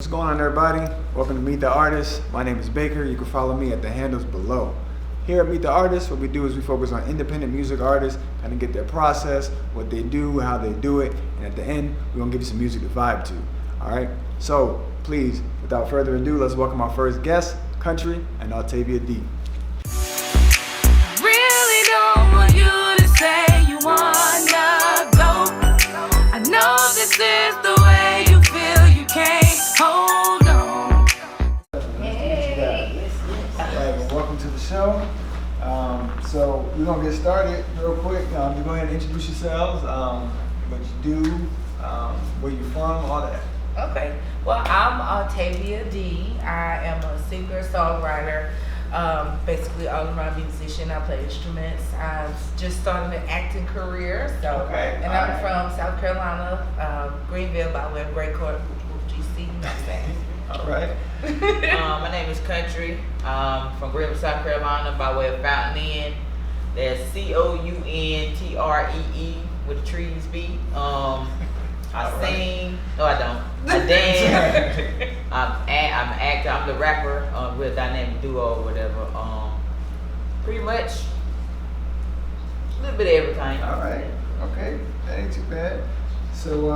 What's going on, everybody? Welcome to Meet the Artist. My name is Baker. You can follow me at the handles below. Here at Meet the Artist, what we do is we focus on independent music artists, kind of get their process, what they do, how they do it, and at the end, we're gonna give you some music to vibe to. All right? So, please, without further ado, let's welcome our first guest, Countree and Autavia D. Really don't want you to say you wanna go. I know this is the way you feel, you can't hold on. Hey. Well, welcome to the show. So we're gonna get started real quick. You go ahead and introduce yourselves, what you do, where you're from, all that. Okay. Well, I'm Autavia D. I am a singer, songwriter, basically all-around musician. I play instruments. I've just started an acting career. So, Okay. And I'm from South Carolina, Greenville, by way of Great Court, GC. You know what I'm saying? All right. My name is Countree. From Greenville, South Carolina, by way of Fountain Inn. That's Countree with the trees beat. I sing. No, I don't. I dance. I'm an actor. I'm the rapper. We're a dynamic duo or whatever. Pretty much a little bit of everything. All right. Okay. That ain't too bad. So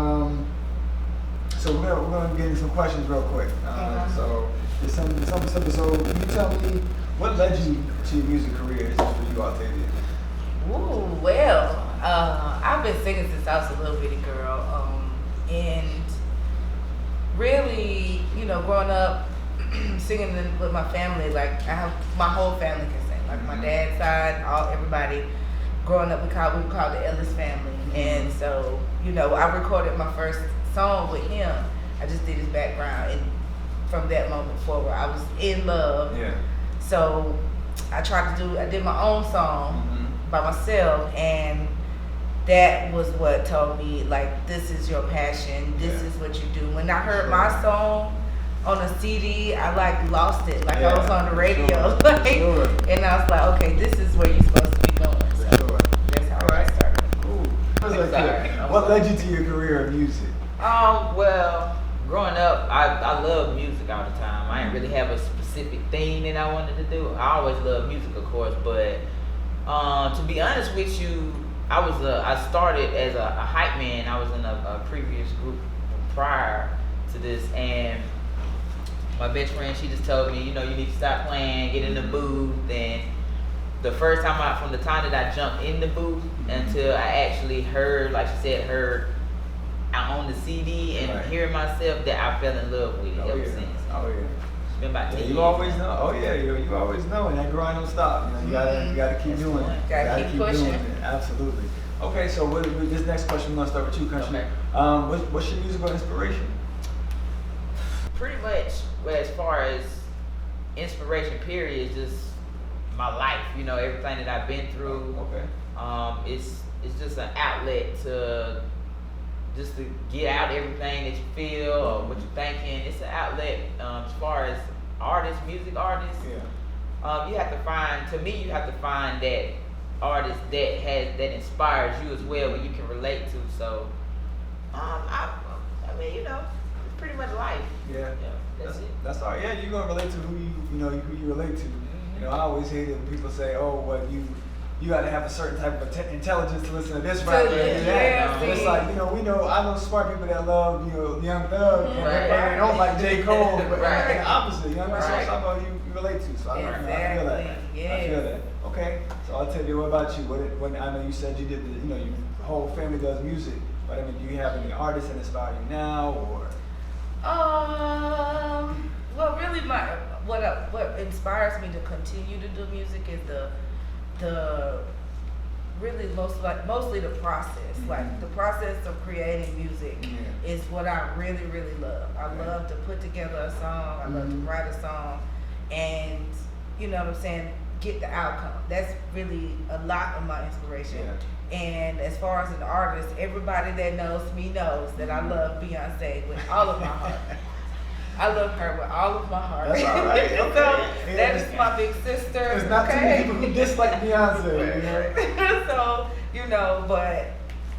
we're gonna get into some questions real quick. So there's some simple. So can you tell me what led you to your music career? This is for you, Autavia. Ooh, well, I've been singing since I was a little bitty girl. And really, growing up singing with my family, like my whole family can sing. Like my dad's side, everybody. Growing up, we called the Ellis family, and so I recorded my first song with him. I just did his background, and from that moment forward, I was in love. Yeah. So I did my own song by myself, and that was what told me, like, this is your passion, this is what you do. When I heard my song on a CD, I lost it, I was on the radio, and I was like, okay, this is where you're supposed to be going. So that's how I started. Cool. What led you to your career of music? Well, growing up, I loved music all the time. I didn't really have a specific thing that I wanted to do. I always loved music, of course, but to be honest with you, I started as a hype man. I was in a previous group prior to this, and my best friend, she just told me, you need to stop playing, get in the booth. And the first time from the time that I jumped in the booth until I actually heard, like she said, on the CD and hearing myself, that I fell in love with it ever since. Oh yeah. It's been about 10 years. You always know. Oh yeah, you always know, and that grind don't stop. You gotta keep doing it. Gotta keep pushing. doing it. Absolutely. Okay, so with this next question, we're gonna start with you, Countree. Okay. What's your musical inspiration? Pretty much, well, as far as inspiration, period, is just my life. Everything that I've been through. Okay. It's just an outlet to get out everything that you feel or what you're thinking. It's an outlet. As far as music artists, you have to find that artist that inspires you as well, where you can relate to. So, it's pretty much life. Yeah. That's it. That's all. Yeah, you're gonna relate to who you relate to. I always hate it when people say, "Oh, well, you got to have a certain type of intelligence to listen to this rapper and do that." It's like, I know smart people that love, Young Thug, and they don't like J. Cole, but the opposite. You know what I mean? So somehow you relate to. So I feel that. Yes. I feel that. Okay, so I'll tell you, what about you? When I know you said you did your whole family does music, but do you have any artists that inspire you now, or? Well, really, what inspires me to continue to do music is mostly the process. Like the process of creating music is what I really, really love. I love to put together a song. I love to write a song, and get the outcome. That's really a lot of my inspiration. Yeah. And as far as an artist, everybody that knows me knows that I love Beyonce with all of my heart. I love her with all of my heart. That's all right. Okay. So that is my big sister. There's not too many people who dislike Beyonce. So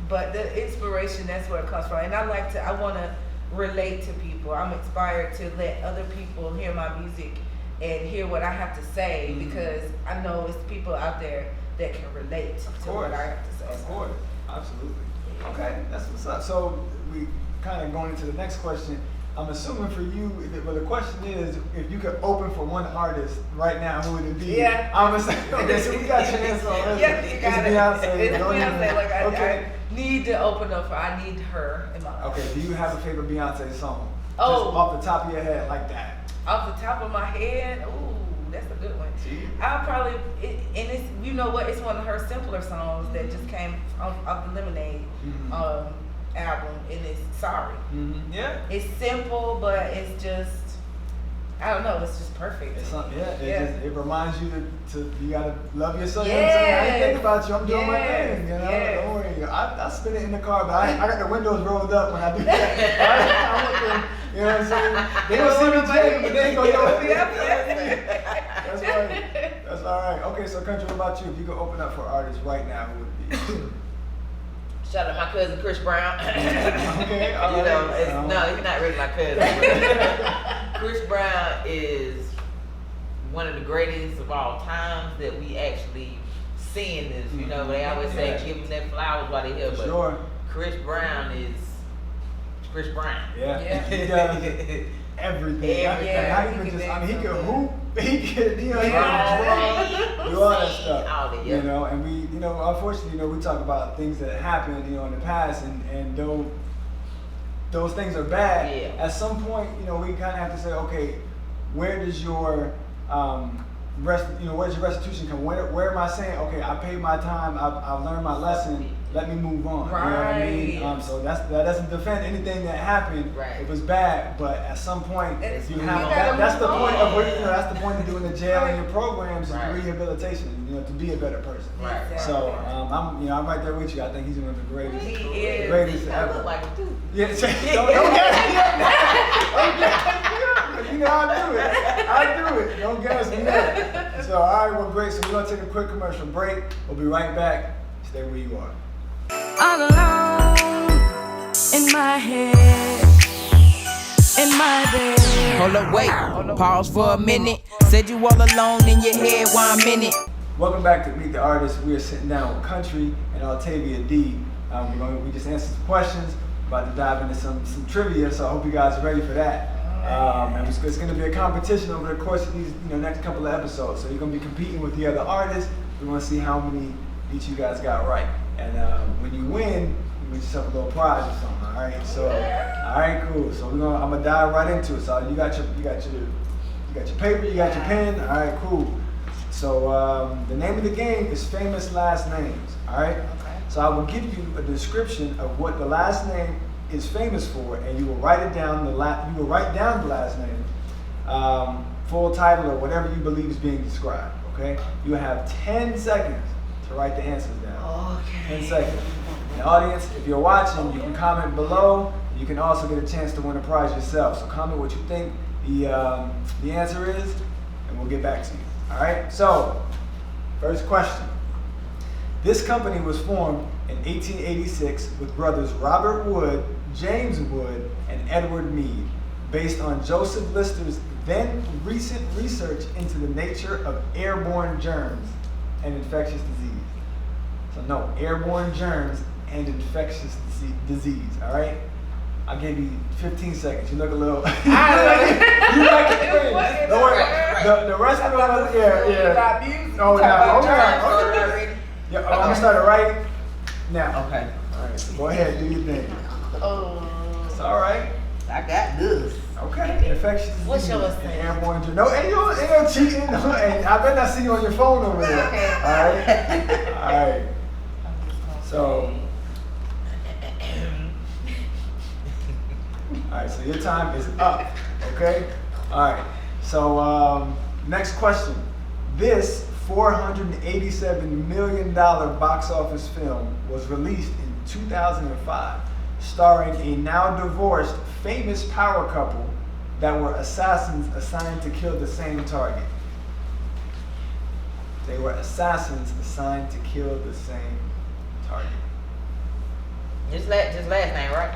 but the inspiration, that's where it comes from. And I want to relate to people. I'm inspired to let other people hear my music and hear what I have to say because I know it's people out there that can relate to what I have to say. Of course, absolutely. Okay, that's what's up. So we kind of going into the next question. I'm assuming for you, well, the question is, if you could open for one artist right now, who would it be? Yeah. I'm assuming. Okay, so we got your answer already. Yeah, you got it's Beyonce. It's Beyonce. Like Okay. I need to open up for. I need her in my life. Okay. Do you have a favorite Beyonce song? Oh. Just off the top of your head, like that. Off the top of my head, ooh, that's a good one. I'll probably, and it's, you know what? It's one of her simpler songs that just came off the Lemonade album, and it's Sorry. Yeah. It's simple, but it's just, I don't know, it's just perfect. It's something, yeah. Yeah. It reminds you to you gotta love yourself. You know Yes. what I'm saying? I ain't think about you. I'm doing my Yes. thing. You know, Yes. don't worry. I spin it in the car, but I got the windows rolled up when I do that. I'm looking, you know what I'm saying? They don't see me jamming, but they ain't gonna know it. That's right. That's all right. Okay, so Country, what about you? If you could open up for artists right now, who would it be? Shout out my cousin Chris Brown. Okay, all You know, right. no, he's not really my cousin. Chris Brown is one of the greatest of all times that we actually seeing this. You know, they always say give them their flowers while they're here, but Sure. Chris Brown is Chris Brown. Yeah. Yeah. He does everything. Yeah, Not he even can just, dance he so can good. hoop, he can, you know, he Yeah. can drum, do all that stuff. All that, yeah. You know, and we, you know, unfortunately, you know, we talk about things that happened, you know, in the past, and though those things are bad, Yeah. at some point, you know, we kind of have to say, okay, where does your where's your restitution come? Where am I saying, okay, I paid my time, I've learned my lesson, let me move on. You know what I mean? Right. So that doesn't defend anything that happened. Right. It was bad, but at some point It's- you you have gotta that's the move point on. of what, you know, that's the point of doing the jail and your programs is Right. rehabilitation, you know, to be a better person. Right. So I'm right there with you. I think he's one of the greatest. He is. Greatest I ever. look like him too. Yeah, don't gas me up now. Don't gas me up. You know I'll do it. Don't gas me up. So all right, well great. So we're gonna take a quick commercial break. We'll be right back. Stay where you are. All alone in my head, in my bed. Hold up, wait, pause for a minute. Said you all alone in your head, 1 minute. Welcome back to Meet the Artist. We are sitting down with Countree and Autavia D. We just answered some questions. About to dive into some trivia, so I hope you guys are ready for that. And it's going to be a competition over the course of these next couple of episodes. So you're going to be competing with the other artists. We want to see how many each you guys got right. And when you win, you get yourself a little prize or something. All right. So all right, cool. So I'm gonna dive right into it. So you got your paper, you got your pen. All right, cool. So the name of the game is famous last names. All right. Okay. So I will give you a description of what the last name is famous for, and you will write it down. You will write down the last name, full title, or whatever you believe is being described. Okay. You have 10 seconds to write the answers down. Okay. 10 seconds. The audience, if you're watching, you can comment below. You can also get a chance to win a prize yourself. So comment what you think the answer is, and we'll get back to you. All right. So, first question. This company was formed in 1886 with brothers Robert Wood, James Wood, and Edward Mead, based on Joseph Lister's then recent research into the nature of airborne germs and infectious disease. So no, airborne germs and infectious disease, all right? I gave you 15 seconds. You look a little... you like it. Don't worry. The rest of them, yeah. Oh, now, okay. Yeah, I'm gonna start it right now. Okay. All right, so go ahead, do your thing. Oh. It's all right. I got this. Okay. Infectious disease. What's yours and say? airborne germs. No, ain't no cheating. And I better not see you on your phone over there. Okay. All right. So. All right. So your time is up. Okay. All right. So next question. This $487 million box office film was released in 2005, starring a now divorced famous power couple that were assassins assigned to kill the same target. They were assassins assigned to kill the same target. Just last name, right?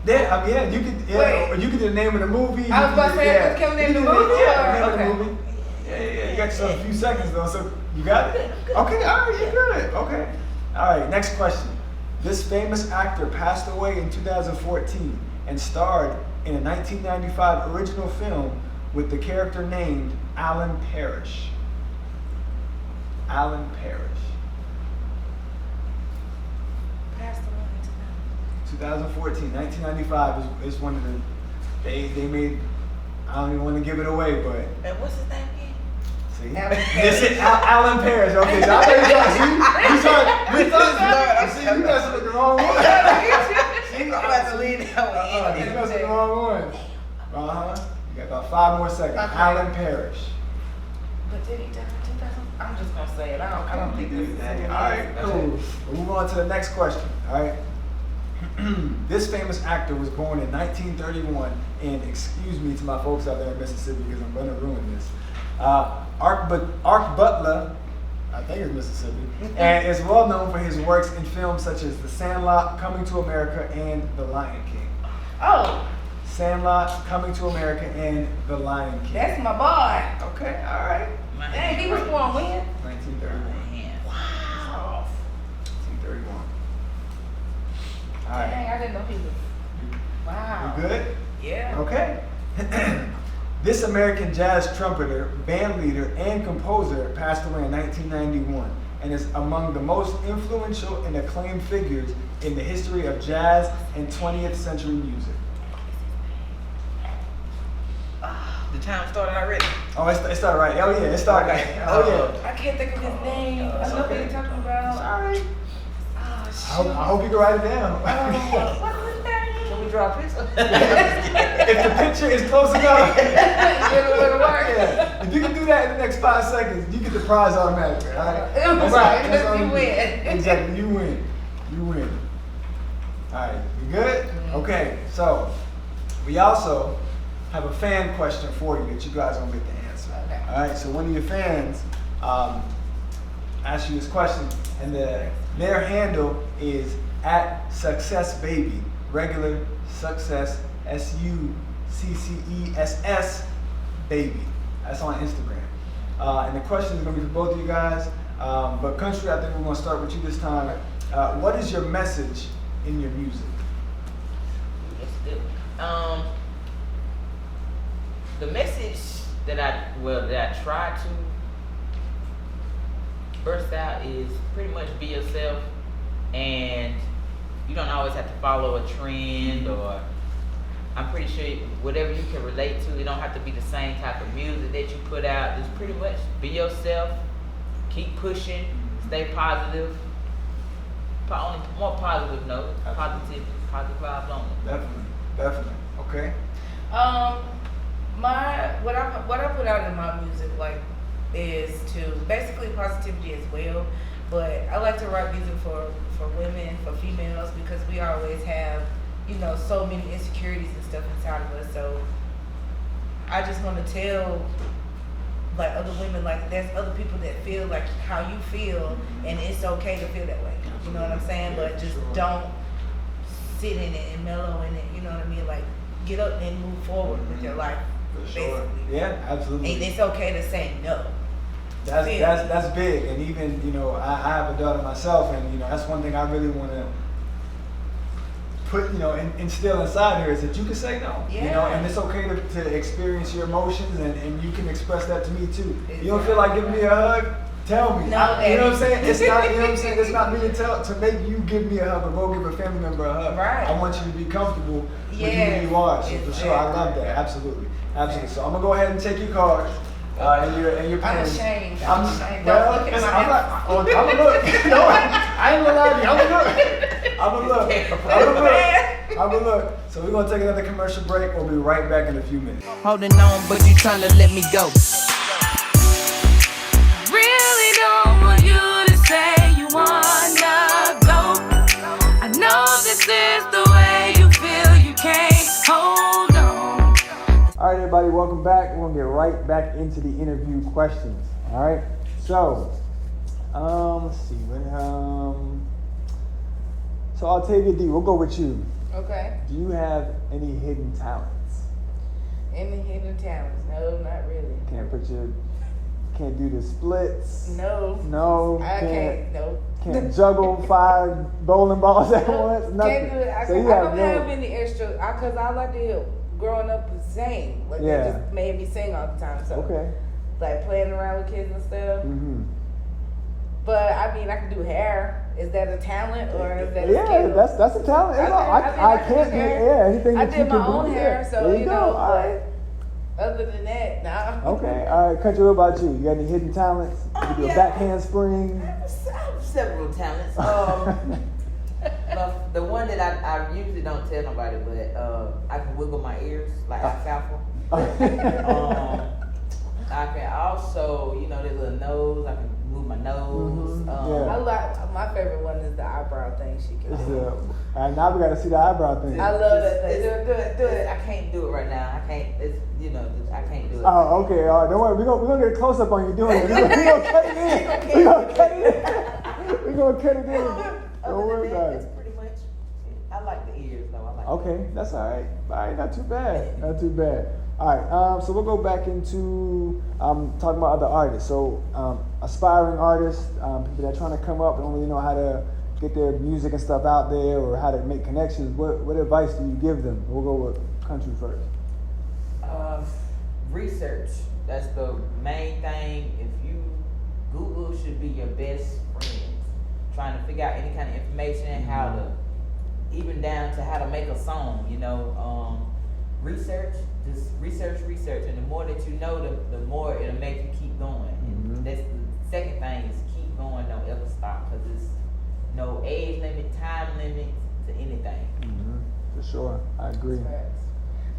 Yeah, you could. Yeah, or you could do the name of the movie. I was about to say, can we name the movie? Yeah, name Okay. of the movie. Yeah. You got yourself a few seconds though, so you got it. Okay, all right, you're good. Okay, all right. Next question. This famous actor passed away in 2014 and starred in a 1995 original film with the character named Alan Parrish. Alan Parrish. Passed away in 2014, 1995 is one of the they made. I don't even want to give it away, but And what's his name again? see, Alan this is Alan Parrish. Okay, so I know you thought see, you guys look the wrong one. See, I'm about to leave that one you in. guys look the wrong one. You got about 5 more seconds. Okay. Alan Parrish. But did he die in 2000? I'm just gonna say it. I don't think this is All right, cool. We'll move on to the next question. All right. This famous actor was born in 1931 in, excuse me to my folks out there in Mississippi because I'm going to ruin this, Ark Butler, I think it's Mississippi, and is well known for his works in films such as The Sandlot, Coming to America, and The Lion King. Oh, Sandlot, Coming to America, and The Lion King. that's my boy. Okay, all right. Dang, he was born when? 1931. Man. Wow. 1931. All right. Dang, I didn't know he was. Wow. You good? Yeah. Okay. This American jazz trumpeter, band leader, and composer passed away in 1991 and is among the most influential and acclaimed figures in the history of jazz and 20th century music. The time started already. Oh, it started right. Oh, yeah, it started. Okay. Oh, yeah. I can't think of his name. I It's know okay. what you're talking about. Sorry. Oh, I shit. hope you can write it down. What's his name? Can we draw a picture? If the picture is close enough. It'll work. Yeah. If you can do that in the next 5 seconds, you get the prize automatically. All right. That's right. right. That's all You do. win. Exactly. You win. You win. All right. You good? Okay. So we also have a fan question for you that you guys gonna get the answer. Okay. All right. So one of your fans asked you this question, and their handle is @successbaby. Regular success, SUCCESS baby. That's on Instagram. And the question is going to be for both of you guys. But Countree, I think we're going to start with you this time. What is your message in your music? Let's do it. The message that I try to burst out is pretty much be yourself, and you don't always have to follow a trend, or I'm pretty sure whatever you can relate to, it don't have to be the same type of music that you put out. Just pretty much be yourself, keep pushing, stay positive. On a more positive note, positive vibes only. Definitely. Okay. What I put out in my music is to basically positivity as well, but I like to write music for women, for females, because we always have so many insecurities and stuff inside of us. So I just want to tell other women, there's other people that feel like how you feel, and it's okay to feel that way. You know what I'm saying? Yeah, But just sure. don't sit in it and mellow in it. You know what I mean? Get up and move forward with your life. For sure. Basically. Yeah, absolutely. And it's okay to say no. That's big, and even I have a daughter myself, and that's one thing I really want to put instill inside her is that you can say no, Yeah. and it's okay to experience your emotions, and you can express that to me too. You don't feel like giving me a hug? Tell me. No, You know what I'm Daddy. saying? It's not. You know what I'm saying? It's not me to make you give me a hug or go give a family member a hug. Right. I want you to be comfortable with Yes. who you are. So for sure, I love that. Absolutely. So I'm gonna go ahead and take your cards. And your I'm pens. ashamed. I'm ashamed. well, Don't look at listen, my I'm gonna look. No, I ain't gonna lie to you. I'm gonna look. So we're gonna take another commercial break. We'll be right back in a few minutes. Holding on, but you tryna let me go. Really don't want you to say you wanna go. I know this is the way you feel, you can't hold on. All right, everybody, welcome back. We're gonna get right back into the interview questions. All right. So, let's see. So Autavia D, we'll go with you. Okay. Do you have any hidden talents? Any hidden talents? No, not really. Can't do the splits. No. No. I can't. No. Can't juggle 5 bowling balls at once. Nothing. Can't do it. I So don't you have have any extra. Cause all I did growing up was sing. Like Yeah. they just made me sing all the time. So Okay. like playing around with kids and stuff. Mm-hmm. But I mean, I can do hair. Is that a talent or is that a Yeah, skill? that's a talent. I can't do anything I that you did can my do. own hair, Yeah. so There you go. know. All right. But other than that, nah. Okay. All right, Country. What about you? You got any hidden talents? You do a Yeah. backhand spring. I have several talents. The one that I usually don't tell nobody, but I can wiggle my ears like alfalfa. I can also, that little nose. I can move my nose. Yeah. I like my favorite one is the eyebrow thing she can do. All right, now we got to see the eyebrow thing. I love that thing. Do it. I can't do it right now. I can't. I can't do it. Oh, okay. All right, don't worry. We're gonna get a close up on you doing it. We're gonna cut it in. We're gonna cut it in. We're gonna cut it in. Don't worry about It's it. pretty much. I like the ears though. I like. Okay, that's all right. All right, not too bad. Not too bad. All right, so we'll go back into talking about other artists. So, aspiring artists, people that are trying to come up and don't really know how to get their music and stuff out there or how to make connections. What advice do you give them? We'll go with Country first. Research. That's the main thing. Google should be your best friend. Trying to figure out any kind of information, how to, even down to how to make a song. Research. Just research, and the more that you know, the more it'll make you keep going. And that's the second thing is keep going. Don't ever stop, because there's no age limit, time limit to anything. For sure, I agree.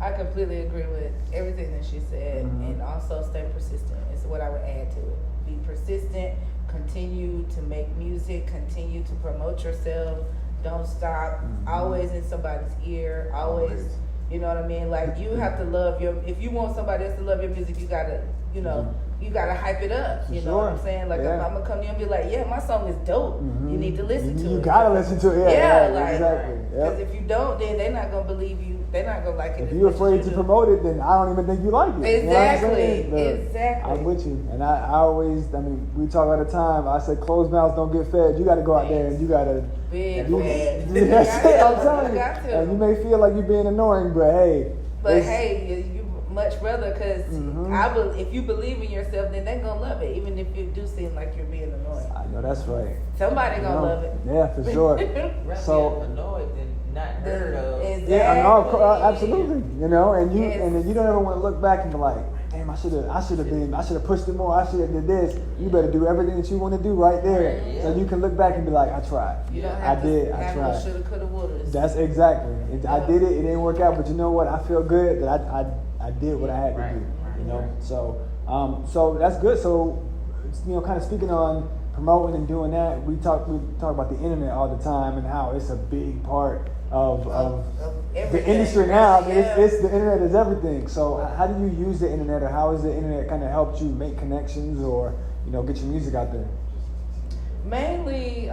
I completely agree with everything that she said, and also stay persistent is what I would add to it. Be persistent, continue to make music, continue to promote yourself, don't stop, always in somebody's ear, always, you know what I mean? Like, you have to love if you want somebody else to love your music, you gotta, you gotta hype it up, you know what I'm saying? Like, if I'm gonna come to you and be like, yeah, my song is dope, you need to listen to it. You gotta listen to it, exactly. Because if you don't, then they're not gonna believe you. They're not gonna like it. If you're afraid to promote it, then I don't even think you like it. Exactly. You know what I'm saying? Exactly. I'm with you. And I always, we talk all the time. I say closed mouths don't get fed. You got to go out there and you got to. Big fed. That's it, I'm telling you. Got to. And you may feel like you're being annoying, but hey. But hey, you much rather, because if you believe in yourself, then they're gonna love it, even if you do seem like you're being annoying. I know that's right. Somebody gonna love it. Yeah, for sure. So annoyed than not heard of. Exactly. Yeah, no, absolutely. And then you don't ever want to look back and be like, damn, I should have pushed it more. I should have did this. You better do everything that you want to do right there, so you can look back and be like, I tried. You don't have I tried. No shoulda, coulda, wouldas. That's exactly. I did it. It didn't work out, but you know what? I feel good that I did what I had to do. You know, so that's good. So, kind of speaking on promoting and doing that, we talk about the internet all the time and how it's a big part of the industry now. It's the internet is everything. So how do you use the internet, or how has the internet kind of helped you make connections or get your music out there? Mainly,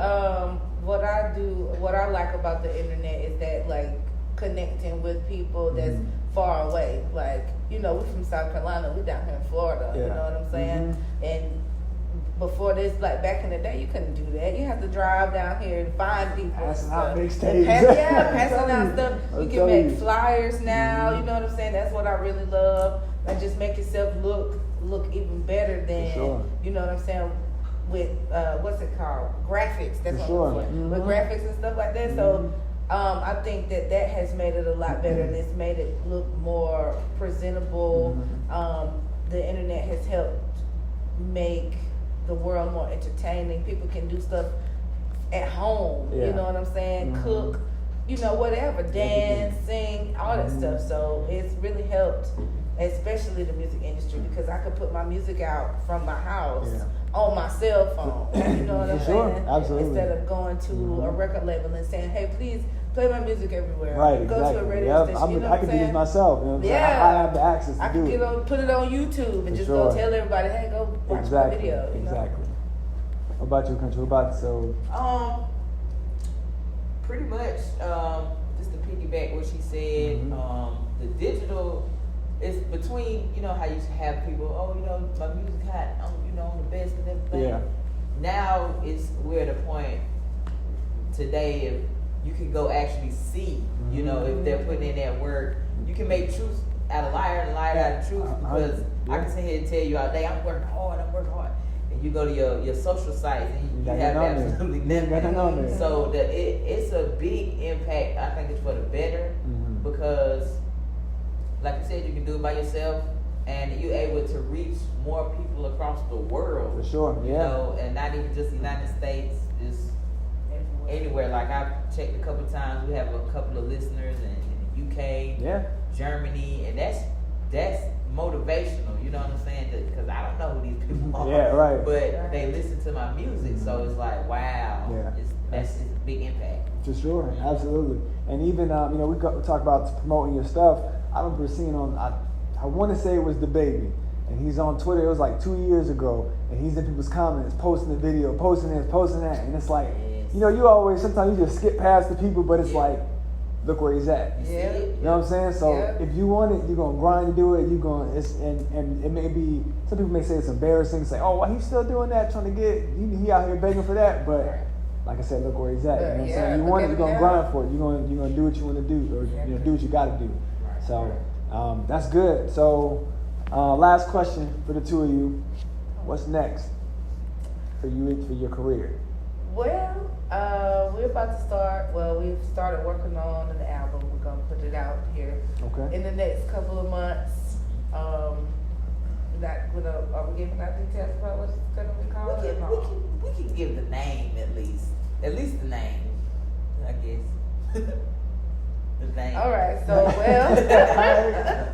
what I like about the internet is that, like, connecting with people that's far away. Like, we're from South Carolina, we're down here in Florida. You know what I'm saying? And before this, like back in the day, you couldn't do that. You have to drive down here and find people. Passing out mixtapes. Passing out stuff. You can make flyers now. You know what I'm saying? That's what I really love. And just make yourself look even better than you know what I'm saying, with what's it called? Graphics. That's what I'm saying. With graphics and stuff like that. So I think that has made it a lot better, and it's made it look more presentable. The internet has helped make the world more entertaining. People can do stuff at home, you know what I'm saying? Cook, whatever, dance, sing, all that stuff. So it's really helped, especially the music industry, because I could put my music out from my house on my cell phone. You know what I'm saying? Absolutely. Instead of going to a record label and saying, hey, please play my music everywhere. Right, Go to a radio station. I can do this myself. You know what I'm saying? I have the access to I can put it on YouTube and just go tell everybody, hey, go watch my video. Exactly. What about you, Country? Pretty much just the piggyback what she said. The digital is between, you know, how you have people, oh, you know, my music hot, I'm, you know, I'm the best and everything. Yeah. Now we're at a point today if you can go actually see, you know, if they're putting in that work, you can make truth out of liar and liar out of truth, because I can sit here and tell you all day, I'm working hard. And you go to your social sites and you have absolutely nothing. So it's a big impact. I think it's for the better, because like you said, you can do it by yourself and you're able to reach more people across the world. For sure, yeah. You know, and not even just the United States, just anywhere. Like I've checked a couple of times, we have a couple of listeners in the UK, Germany, and that's motivational. You know what I'm saying? Because I don't know who these people are. Yeah, right. But they listen to my music, so it's like, wow, that's a big impact. For sure, absolutely. And even you know, we talk about promoting your stuff. I remember seeing on I want to say it was the baby, and he's on Twitter. It was like 2 years ago, and he's in people's comments, posting the video, posting this, posting that, and it's like, you know, you always sometimes you just skip past the people, but it's like, look where he's at. You know what I'm saying? So if you want it, you're gonna grind to do it. You're gonna and it may be, some people may say it's embarrassing, say, oh, why he's still doing that, trying to get he out here begging for that, but like I said, look where he's at. You know what I'm saying? You want it, you're gonna grind for it. You're gonna do what you want to do, or you know, do what you got to do. So that's good. So last question for the two of you: what's next for you for your career? Well, we're about to start. Well, we've started working on an album. We're gonna put it out here in the next couple of months. Are we giving out details about what it's gonna be called? We can give the name at least the name, I guess. The name. All right. So well.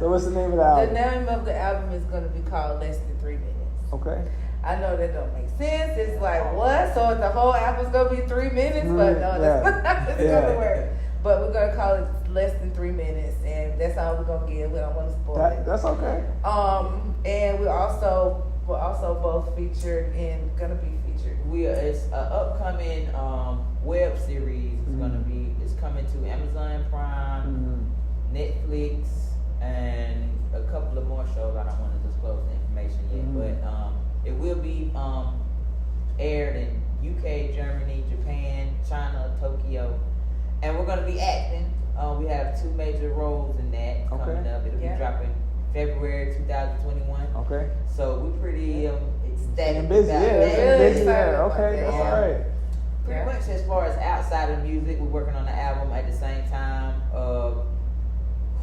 So what's the name of the album? The name of the album is gonna be called Less Than 3 Minutes. Okay. I know that don't make sense. It's like, what? So the whole album's gonna be 3 minutes? But no, that's not how it's gonna work. But we're gonna call it Less Than 3 Minutes, and that's all we're gonna give. We don't want to spoil it. That's okay. And we're also both gonna be featured. It's an upcoming web series. It's coming to Amazon Prime, Netflix, and a couple of more shows. I don't want to disclose the information yet, but it will be aired in UK, Germany, Japan, China, Tokyo, and we're going to be acting. We have 2 major roles in that coming up. It'll be dropping February 2021. Okay. So we're pretty ecstatic. Busy, about busy. that. Okay, that's all right. Pretty much as far as outside of music, we're working on the album at the same time.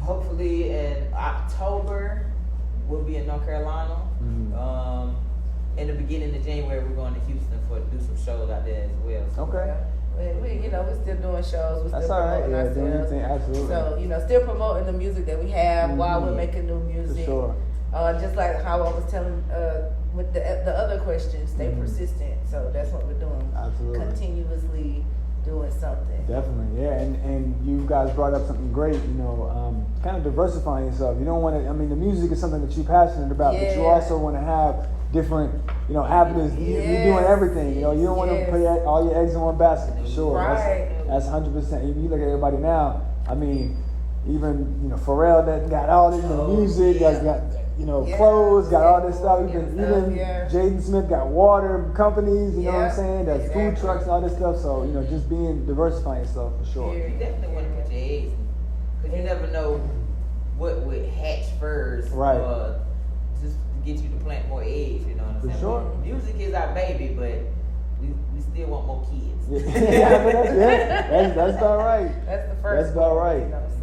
Hopefully in October, we'll be in North Carolina. In the beginning of January, we're going to Houston to do some shows out there as well. So Okay. We're still doing shows. We're still promoting ourselves. Doing anything, absolutely. So, still promoting the music that we have while we're making new music. For sure. Just like how I was telling with the other questions, stay persistent. So that's what we're doing. Absolutely. Continuously doing something. Definitely, yeah. And you guys brought up something great, you know, kind of diversifying yourself. You don't want to, the music is something that you're passionate about, but you also want to have different, avenues. You're doing everything, you don't want to put all your eggs in one basket, for sure. Right. That's 100%. You look at everybody now, even, Pharrell that got all this music, got clothes, got all this stuff. Even Jaden Smith got water companies, you know what I'm saying? There's food trucks and all this stuff. So, just diversifying yourself for sure. You definitely want to put your eggs, because you never know what would hatch first. Right. Just to get you to plant more eggs, you know what I'm saying? For sure. Music is our baby, but we still want more kids. That's about right. That's the first. That's about right. That's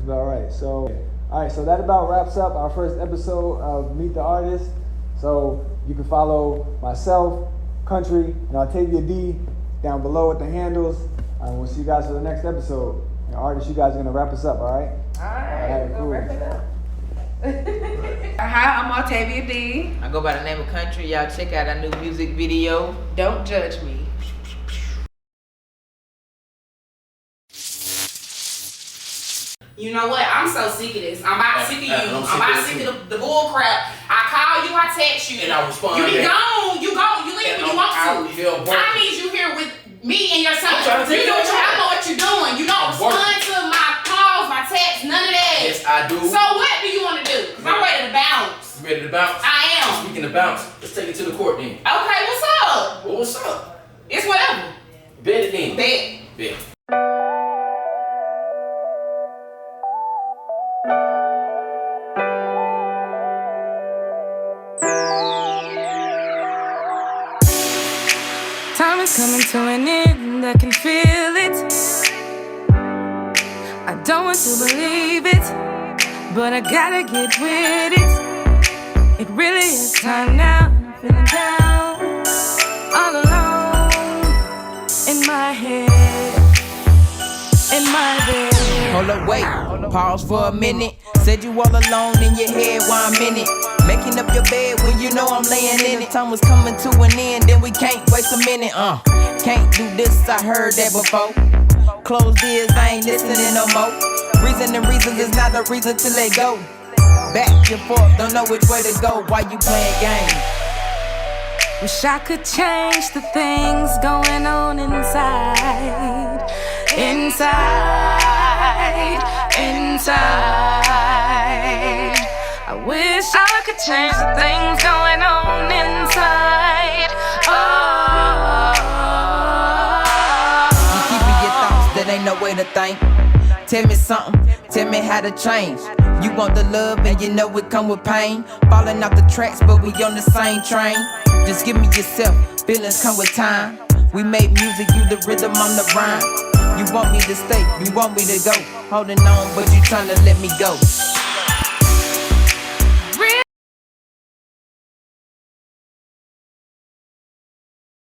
about right. So, all right. So that about wraps up our first episode of Meet the Artist. So you can follow myself, Countree, and Autavia D down below at the handles. We'll see you guys for the next episode. And Artist, you guys are gonna wrap us up. All right. All right. We'll wrap it up. Hi, I'm Autavia D. I go by the name of Countree. Y'all check out our new music video. Don't judge me. You know what? I'm so sick of this. I'm about sick of you. I'm about sick of the bull crap. I call you, I text you. And I respond. You be gone. You go. You leave when you want to. I need you here with me and your son. You do what you have, know what you're doing. You don't respond to my sex, none of that. Yes, I do. So what do you want to do? 'Cause I'm ready to bounce. You ready to bounce? I am. Speaking of bounce, let's take it to the court then. Okay, what's up? Well, what's up? It's whatever. Bet it then. Bet. Bet. Time is coming to an end, I can feel it. I don't want to believe it, but I gotta get with it. It really is time now. I'm feeling down, all alone, in my head, in my bed. Hold up, wait, pause for a minute. Said you all alone in your head while I'm in it. Making up your bed when you know I'm laying in it. Time was coming to an end, then we can't waste a minute. Can't do this, I heard that before. Closed ears, I ain't listening no more. Reasons is not a reason to let go. Back and forth, don't know which way to go. Why you playing games? Wish I could change the things going on inside. Inside. I wish I could change the things going on inside. You keeping your thoughts, that ain't no way to think. Tell me something, tell me how to change. You want the love and you know it come with pain. Falling off the tracks but we on the same train. Just give me yourself, feelings come with time. We made music, you the rhythm, I'm the rhyme. You want me to stay, you want me to go. Holding on but you tryna let me go.